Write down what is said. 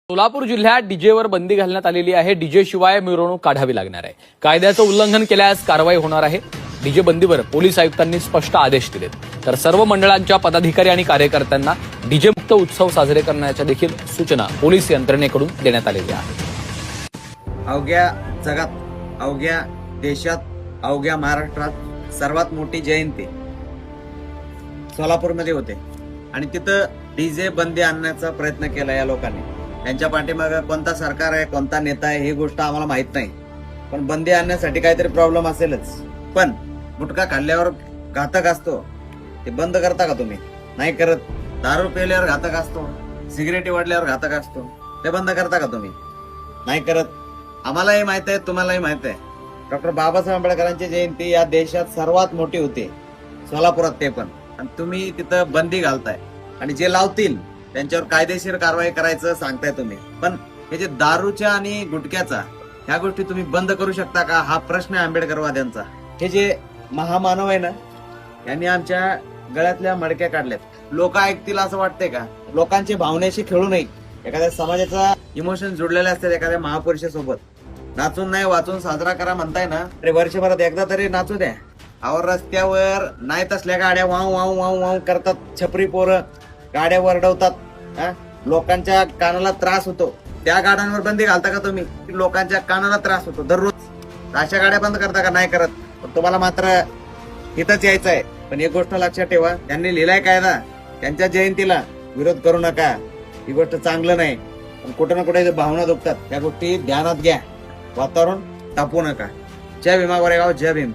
सोलापूर जिल्ह्यात डीजेवर बंदी घालण्यात आलेली आहे. डीजे शिवाय मिरवणूक काढावी लागणार आहे. कायद्याचं उल्लंघन केल्यास कारवाई होणार आहे. डीजे बंदीवर पोलीस आयुक्तांनी स्पष्ट आदेश दिलेत. तर सर्व मंडळांच्या पदाधिकारी आणि कार्यकर्त्यांना डीजे मुक्त उत्सव साजरे करण्याच्या देखील सूचना पोलीस यंत्रणेकडून देण्यात आलेल्या आहेत. अवघ्या जगात, अवघ्या देशात, अवघ्या महाराष्ट्रात सर्वात मोठी जयंती सोलापूरमध्ये होते आणि तिथं डीजे बंदी आणण्याचा प्रयत्न केला या लोकांनी. त्यांच्या पाठीमागे कोणता सरकार आहे, कोणता नेता आहे ही गोष्ट आम्हाला माहित नाही, पण बंदी आणण्यासाठी काहीतरी प्रॉब्लेम असेलच. पण गुटखा खाल्ल्यावर घातक असतो, ते बंद करता का तुम्ही? नाही करत. दारू पिल्यावर घातक असतो, सिगरेटी वाढल्यावर घातक असतो, ते बंद करता का तुम्ही? नाही करत. आम्हालाही माहित आहे, तुम्हालाही माहित आहे, डॉक्टर बाबासाहेब आंबेडकरांची जयंती या देशात सर्वात मोठी होते, सोलापुरात ते पण. आणि तुम्ही तिथं बंदी घालताय आणि जे लावतील त्यांच्यावर कायदेशीर कारवाई करायचं सांगताय तुम्ही. पण हे जे दारूच्या आणि गुटख्याचा ह्या गोष्टी तुम्ही बंद करू शकता का, हा प्रश्न आहे आंबेडकरवाद्यांचा. हे जे महामानव आहे ना, यांनी आमच्या गळ्यातल्या मडक्या काढल्यात. लोक ऐकतील असं वाटतंय का? लोकांच्या भावनेशी खेळू नये. एखाद्या समाजाचा इमोशन जुडलेले असतात एखाद्या महापुरुषासोबत. नाचून नाही वाचून साजरा करा म्हणताय ना, अरे वर्षभरात एकदा तरी नाचू द्या. अहो रस्त्यावर नाही तसल्या गाड्या वाव वाव वाव वाव करतात, छपरी पोरं गाड्या वरडवतात, लोकांच्या कानाला त्रास होतो. त्या गाड्यांवर बंदी घालता का तुम्ही? लोकांच्या कानाला त्रास होतो दररोज. अशा गाड्या बंद करता का? नाही करत. पण तुम्हाला मात्र इथंच यायचं आहे. पण एक गोष्ट लक्षात ठेवा, त्यांनी लिहिलाय कायदा, त्यांच्या जयंतीला विरोध करू नका. ही गोष्ट चांगलं नाही. पण कुठे ना कुठे भावना दुखतात, त्या गोष्टी ध्यानात घ्या. वातावरण तापू नका. जय भीमा गोरेगाव, जय भीम.